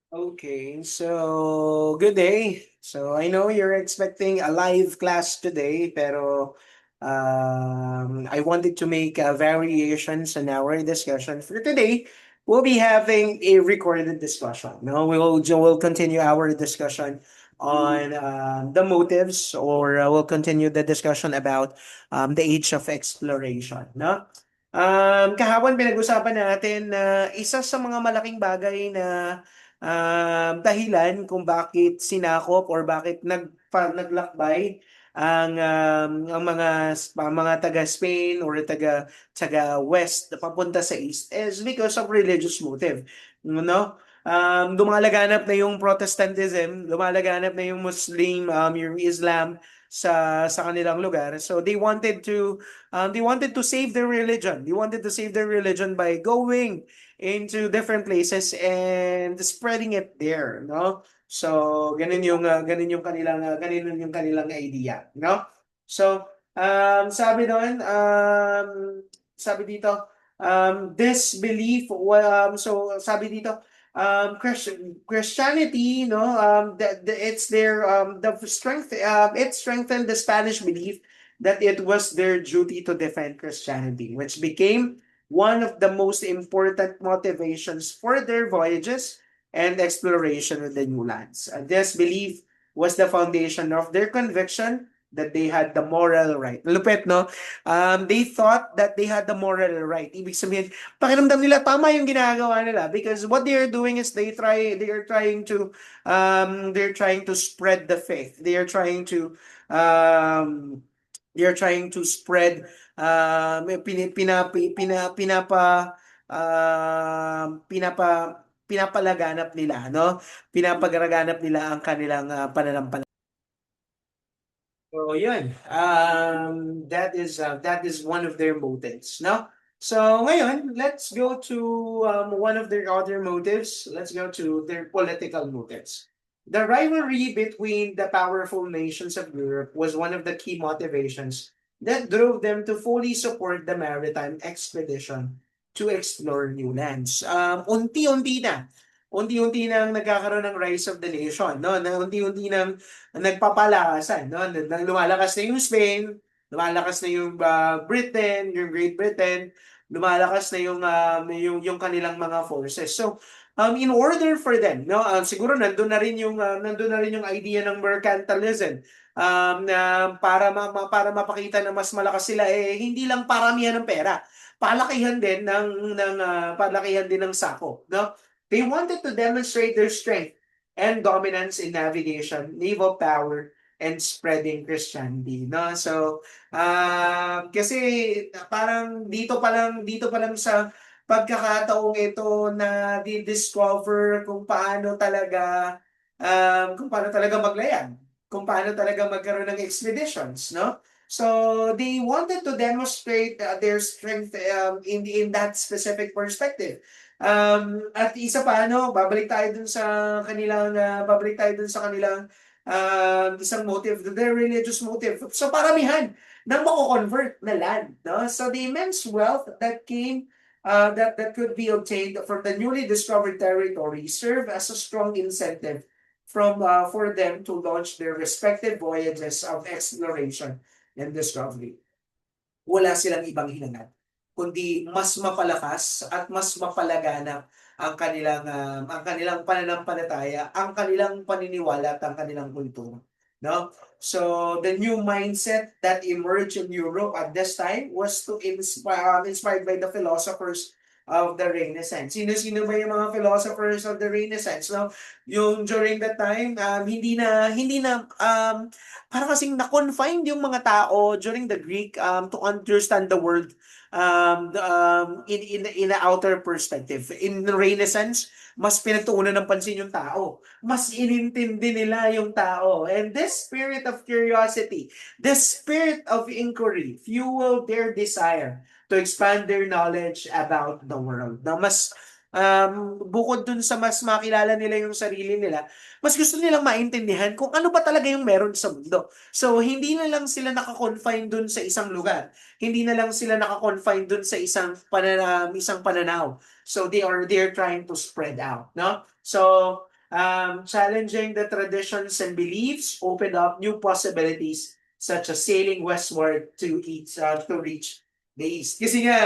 Okay, so good day. So I know you're expecting a live class today, pero I wanted to make variations in our discussion. For today, we'll be having a recorded discussion. No, we'll continue our discussion on the motives, or we'll continue the discussion about the age of exploration. No, kahapon pinag-usapan natin na isa sa mga malaking bagay na dahilan kung bakit sinakop or bakit naglakbay ang mga taga Spain or taga West papunta sa East is because of religious motive, no? Lumalaganap na yung Protestantism, lumalaganap na yung yung Islam sa kanilang lugar. So they wanted to save their religion. They wanted to save their religion by going into different places and spreading it there, no? So, ganun yung kanilang idea, no? So, sabi dito, this belief, so sabi dito, Christianity, no, it's their the strength, it strengthened the Spanish belief that it was their duty to defend Christianity, which became one of the most important motivations for their voyages and exploration of the new lands. This belief was the foundation of their conviction that they had the moral right. Lupit, no? They thought that they had the moral right. Ibig sabihin, pakiramdam nila tama yung ginagawa nila because what they are doing is they're trying to spread the faith. They are trying to spread pinapalaganap nila, no? Pinapagaraganap nila ang kanilang pananampalataya. So, yun. That is one of their motives, no? So, ngayon, let's go to one of their other motives. Let's go to their political motives. The rivalry between the powerful nations of Europe was one of the key motivations that drove them to fully support the maritime expedition to explore new lands. Unti-unti nang nagkakaroon ng rise of the nation, no? Na unti-unti nang nagpapalakasan, no? Nang lumalakas na yung Spain, lumalakas na yung Britain, yung Great Britain, lumalakas na yung kanilang mga forces. So, in order for them, no, siguro nandun na rin yung idea ng mercantilism. Na para mapakita na mas malakas sila hindi lang paramihan ng pera. Palakihan din ng sako, no? They wanted to demonstrate their strength and dominance in navigation, naval power, and spreading Christianity, no? So, kasi parang dito pa lang sa pagkakataong ito na di-discover kung paano talaga maglayag, kung paano talaga magkaroon ng expeditions, no? So, they wanted to demonstrate their strength in that specific perspective. At isa pa ano, babalik tayo dun sa kanilang isang motive, their religious motive. So paramihan ng mako-convert na land, no? So the immense wealth that came that could be obtained from the newly discovered territory serve as a strong incentive for them to launch their respective voyages of exploration and discovery. Wala silang ibang hinangad, kundi mas mapalakas at mas mapalaganap ang kanilang pananampalataya, ang kanilang paniniwala at ang kanilang kultura. No? So the new mindset that emerged in Europe at this time was inspired by the philosophers of the Renaissance. Sino-sino ba yung mga philosophers of the Renaissance? No? Yung during that time, hindi na para kasing na-confined yung mga tao during the Greek to understand the world in the outer perspective. In the Renaissance, mas pinagtuunan ng pansin yung tao. Mas inintindi nila yung tao. And this spirit of curiosity, this spirit of inquiry, fueled their desire to expand their knowledge about the world. Na mas bukod dun sa mas makilala nila yung sarili nila, mas gusto nilang maintindihan kung ano ba talaga yung meron sa mundo. So, hindi na lang sila naka-confine dun sa isang lugar. Hindi na lang sila naka-confine dun sa isang pananaw. So, they are trying to spread out, no? So, challenging the traditions and beliefs opened up new possibilities such as sailing westward to reach the east. Kasi nga,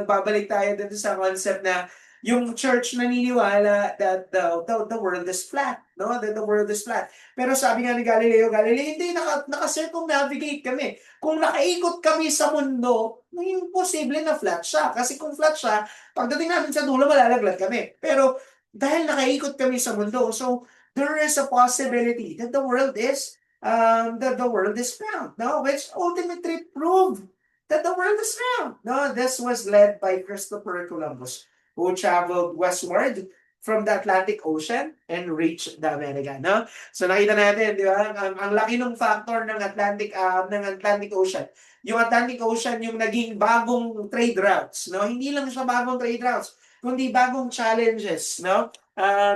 babalik tayo dun sa concept na yung church naniniwala that the world is flat, no? That the world is flat. Pero sabi nga ni Galileo Galilei, hindi, naka-circumnavigate kami. Kung nakaikot kami sa mundo, yung posible na flat siya. Kasi kung flat siya, pagdating namin sa dulo, malalaglag kami. Pero dahil nakaikot kami sa mundo, so there is a possibility that the world is round, no? Which ultimately proved that the world is round. No, this was led by Christopher Columbus, who traveled westward from the Atlantic Ocean and reached the America, no? So nakita natin, di ba? Ang laki ng factor ng Atlantic Ocean. Yung Atlantic Ocean yung naging bagong trade routes, no? Hindi lang siya bagong trade routes, kundi bagong challenges, no?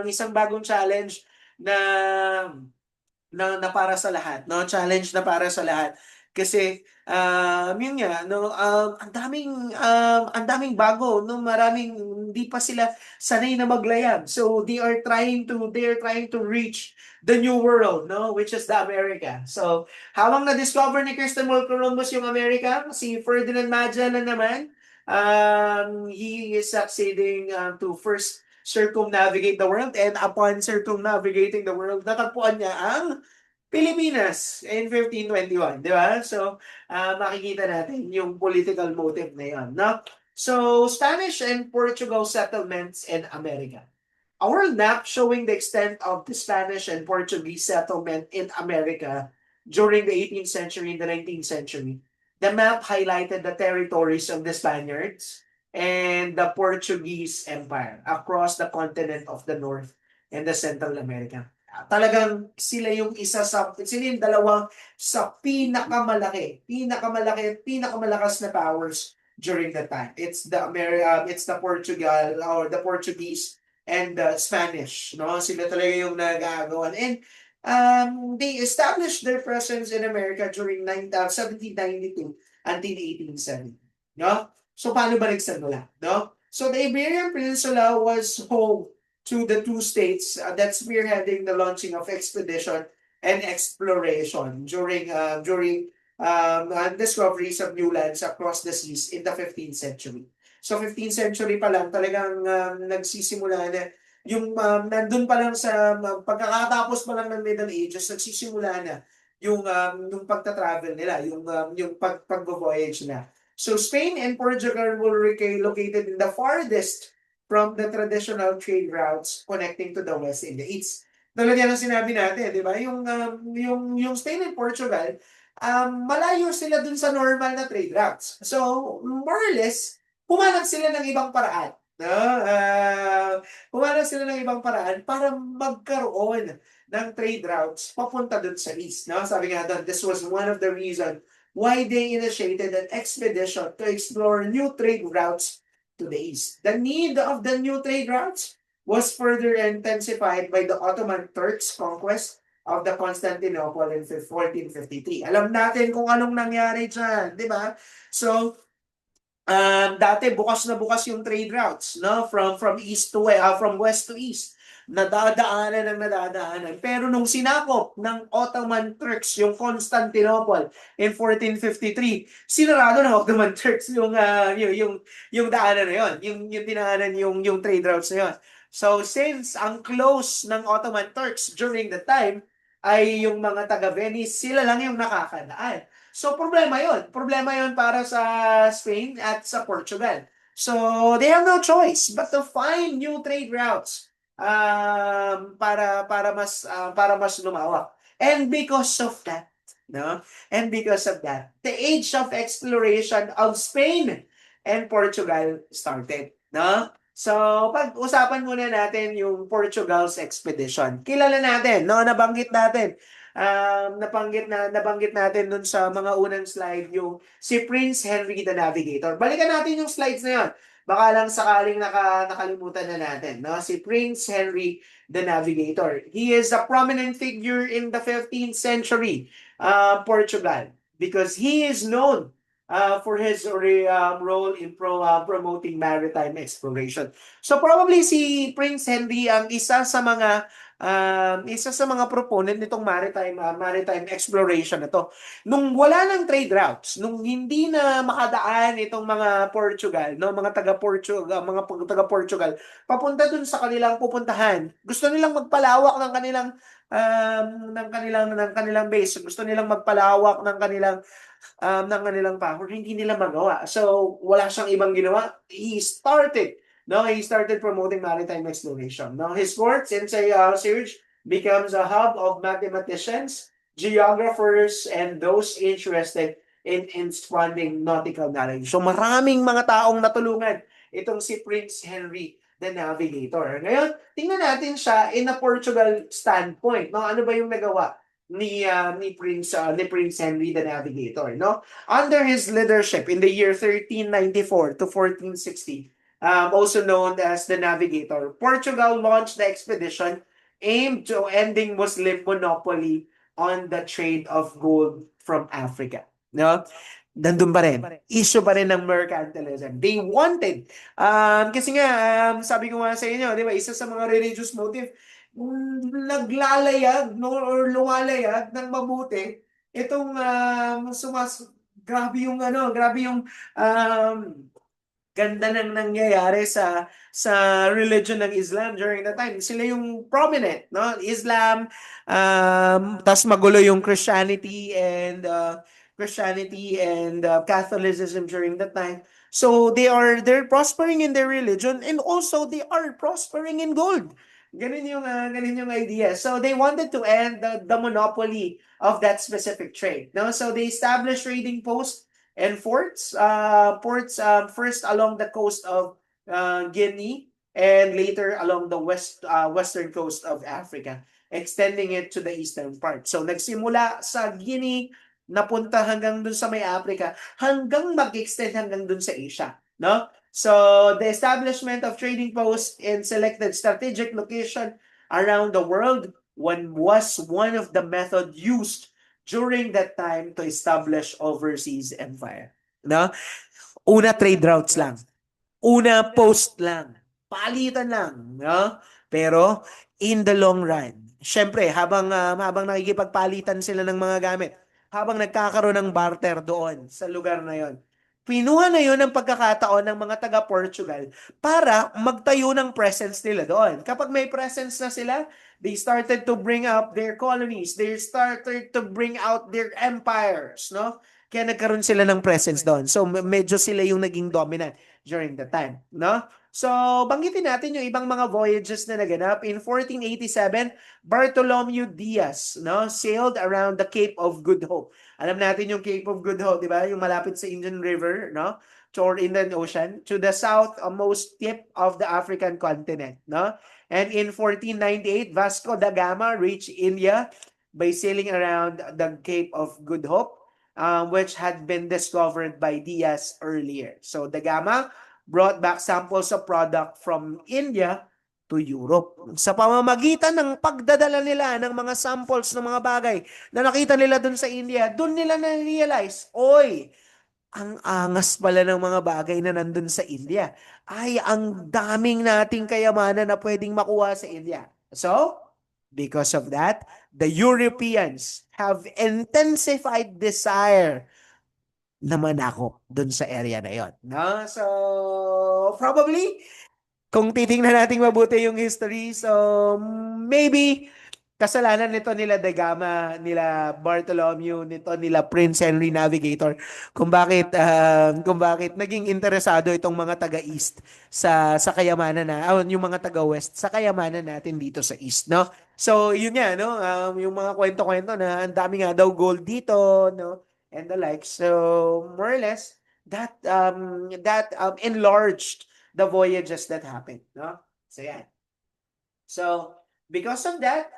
Isang bagong challenge na na para sa lahat, no? Challenge na para sa lahat. Kasi yun nga, no, ang daming bago, no, maraming hindi pa sila sanay na maglayag. So they are trying to reach the new world, no, which is the America. So habang na-discover ni Christopher Columbus yung America, si Ferdinand Magellan naman, he is succeeding to first circumnavigate the world, and upon circumnavigating the world, natagpuan niya ang Pilipinas in 1521, di ba? So, makikita natin yung political motive na yun, no? So, Spanish and Portugal settlements in America. A world map showing the extent of the Spanish and Portuguese settlement in America during the 18th century and the 19th century. The map highlighted the territories of the Spaniards and the Portuguese Empire across the continent of the North and the Central America. Talagang sila yung sila yung dalawang sa pinakamalaki at pinakamalakas na powers during that time. It's the Portugal or the Portuguese and the Spanish, no? Sila talaga yung nagagawan. And they established their presence in America during 1792 until 1870, no? So paano ba nagsimula, no? So the Iberian Peninsula was home to the two states that spearheading the launching of expedition and exploration during discoveries of new lands across the seas in the 15th century. So 15th century pa lang talagang nagsisimula na yung nandun pa lang sa pagkakatapos pa lang ng Middle Ages, nagsisimula na yung pagta-travel nila, yung pag-voyage na. So Spain and Portugal were located in the farthest from the traditional trade routes connecting to the West and the East. Tulad yan ang sinabi natin, di ba? Yung Spain and Portugal, malayo sila dun sa normal na trade routes. So, more or less, humanap sila ng ibang paraan. No? Humanap sila ng ibang paraan para magkaroon ng trade routes papunta dun sa East. No? Sabi nga doon, this was one of the reasons why they initiated an expedition to explore new trade routes to the east. The need of the new trade routes was further intensified by the Ottoman Turks' conquest of the Constantinople in 1453. Alam natin kung anong nangyari dyan, di ba? So, dati bukas na bukas yung trade routes, no? From east to west, from west to east. Nadadaanan. Pero nung sinakop ng Ottoman Turks yung Constantinople in 1453, sinarado ng Ottoman Turks yung daanan na yon, yung dinaanan yung trade routes na yon. So since ang close ng Ottoman Turks during the time ay yung mga taga Venice, sila lang yung nakakadaan. So problema yon. Problema yon para sa Spain at sa Portugal. So they have no choice but to find new trade routes para mas lumawak. And because of that, no? And because of that, the age of exploration of Spain and Portugal started, no? So, pag-usapan muna natin yung Portugal's expedition. Kilala natin, no? Nabanggit natin. Nabanggit natin dun sa mga unang slide yung si Prince Henry the Navigator. Balikan natin yung slides na yun. Baka lang sakaling nakalimutan na natin, no? Si Prince Henry the Navigator. He is a prominent figure in the 15th century Portugal because he is known for his role in promoting maritime exploration. So probably si Prince Henry ang isa sa mga isa sa mga proponent nitong maritime exploration na to. Nung wala ng trade routes, nung hindi na makadaan itong mga Portugal, no, mga taga-Portugal, papunta dun sa kanilang pupuntahan. Gusto nilang magpalawak ng kanilang base. Gusto nilang magpalawak ng kanilang power, hindi nila magawa. So, wala siyang ibang ginawa. He started promoting maritime exploration. Now, his work, Sensei Serge, becomes a hub of mathematicians, geographers, and those interested in expanding nautical knowledge. So, maraming mga taong natulungan itong si Prince Henry the Navigator. Ngayon, tingnan natin siya in a Portugal standpoint. No? Ano ba yung nagawa ni Prince Henry the Navigator, no? Under his leadership in the year 1394 to 1460, also known as the Navigator, Portugal launched the expedition aimed to ending Muslim monopoly on the trade of gold from Africa, no? Nandun pa rin. Issue pa rin ng mercantilism. They wanted, kasi nga, sabi ko nga sa inyo, di ba, isa sa mga religious motive, naglalayag, no, or lumalayag ng mabuti itong grabe yung ganda ng nangyayari sa religion ng Islam during that time. Sila yung prominent, no? Islam, tas magulo yung Christianity and Catholicism during that time. So they're prospering in their religion, and also they are prospering in gold. Ganun yung idea. So they wanted to end the monopoly of that specific trade. No? So they established trading posts and ports first along the coast of Guinea, and later along the western coast of Africa, extending it to the eastern part. So nagsimula sa Guinea, napunta hanggang dun sa may Africa, hanggang mag-extend hanggang dun sa Asia, no? So the establishment of trading posts in selected strategic location around the world was one of the method used during that time to establish overseas empire, no? Una, trade routes lang. Una, post lang. Palitan lang, no? Pero in the long run, syempre habang nakikipagpalitan sila ng mga gamit, habang nagkakaroon ng barter doon sa lugar na yon, pinuha na yon ng pagkakataon ng mga taga-Portugal para magtayo ng presence nila doon. Kapag may presence na sila, they started to bring up their colonies. They started to bring out their empires, no? Kaya nagkaroon sila ng presence doon. So medyo sila yung naging dominant during the time, no? So banggitin natin yung ibang mga voyages na naganap. In 1487, Bartholomew Diaz, no, sailed around the Cape of Good Hope. Alam natin yung Cape of Good Hope, di ba? Yung malapit sa Indian River, no? Or Indian Ocean, to the southmost tip of the African continent, no? And in 1498, Vasco da Gama reached India by sailing around the Cape of Good Hope, which had been discovered by Diaz earlier. So da Gama brought back samples of product from India to Europe. Sa pamamagitan ng pagdadala nila ng mga samples ng mga bagay na nakita nila dun sa India, dun nila na-realize, oy, ang angas pala ng mga bagay na nandun sa India. Ay, ang daming nating kayamanan na pwedeng makuha sa India. So, because of that, the Europeans have intensified desire na manakop dun sa area na yon. No? So, probably, kung titingnan natin mabuti yung history, so maybe kasalanan nito nila Da Gama, nila Bartholomew, nito nila Prince Henry Navigator, kung bakit naging interesado itong mga taga-East sa kayamanan yung mga taga-West sa kayamanan natin dito sa East, no? So, yun nga, no? Yung mga kwento-kwento na ang dami nga daw gold dito, no? And the like. So, more or less, that enlarged the voyages that happened, no? So, yan. So, because of that,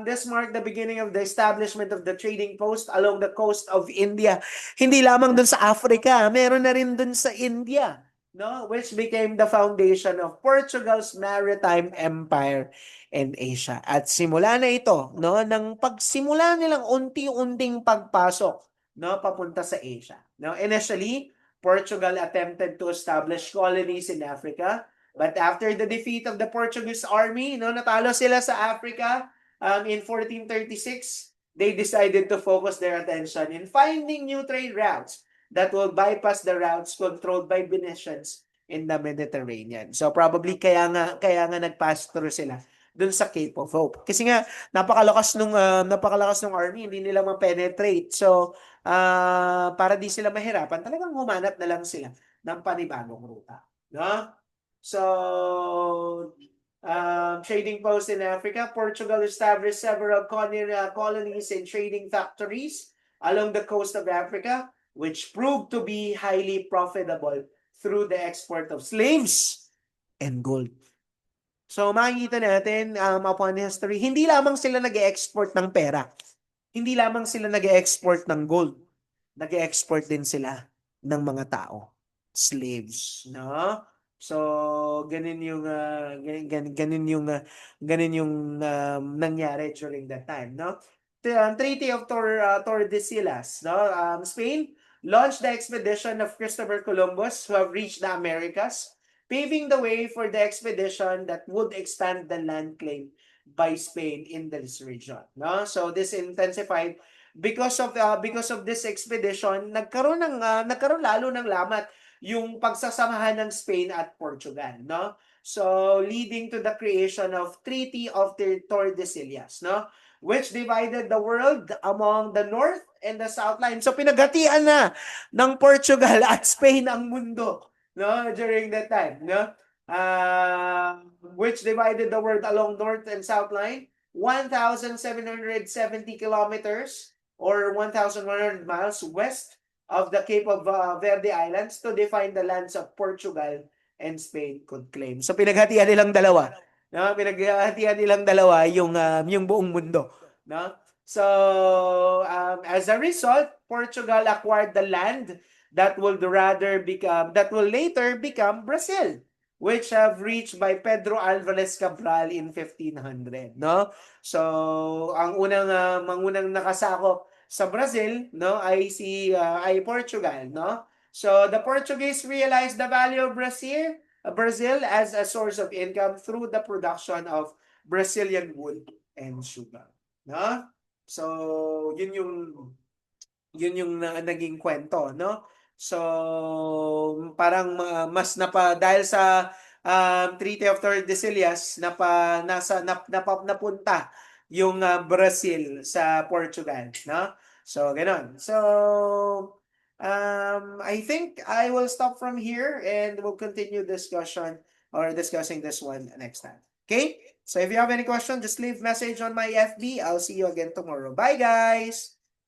this marked the beginning of the establishment of the trading post along the coast of India. Hindi lamang dun sa Africa, meron na rin dun sa India, no? Which became the foundation of Portugal's maritime empire in Asia. At simula na ito, no, nang pagsimula nilang unti-unting pagpasok, no, papunta sa Asia. No, initially, Portugal attempted to establish colonies in Africa, But after the defeat of the Portuguese army, no, natalo sila sa Africa in 1436, they decided to focus their attention in finding new trade routes that will bypass the routes controlled by Venetians in the Mediterranean. So probably kaya nga nag-pass through sila dun sa Cape of Hope. Kasi nga napakalakas nung army, hindi nila ma-penetrate. So para di sila mahirapan, talagang humanap na lang sila ng panibagong ruta, no? So, trading posts in Africa, Portugal established several colonies and trading factories along the coast of Africa, which proved to be highly profitable through the export of slaves and gold. So, makikita natin upon history, hindi lamang sila nag-export ng pera. Hindi lamang sila nag-export ng gold. Nag-export din sila ng mga tao. Slaves, no? So, ganun yung nangyari during that time, no? The Treaty of Tordesillas, no? Spain launched the expedition of Christopher Columbus who have reached the Americas, paving the way for the expedition that would expand the land claim by Spain in this region, no? So this intensified because of this expedition, nagkaroon lalo ng lamat yung pagsasamahan ng Spain at Portugal, no? So leading to the creation of Treaty of Tordesillas, no? Which divided the world among the North and the South line. So pinaghatian na ng Portugal at Spain ang mundo, no? During that time, no? Which divided the world along North and South line, 1,770 kilometers or 1,100 miles west of the Cape of Verde Islands to define the lands of Portugal and Spain could claim. So pinaghatian nilang dalawa. No? Pinaghatian nilang dalawa yung buong mundo. No? So as a result, Portugal acquired the land that will later become Brazil, which have reached by Pedro Alvarez Cabral in 1500, no? So ang mangunang nakasakop sa Brazil, no, ay Portugal, no? So the Portuguese realized the value of Brazil as a source of income through the production of Brazilian wool and sugar, no? So yun yung naging kwento, no? So parang dahil sa Treaty of Tordesillas napunta yung Brazil sa Portugal, no? So ganon. So I think I will stop from here and we'll continue discussing this one next time. Okay? So if you have any question, just leave message on my FB. I'll see you again tomorrow. Bye guys.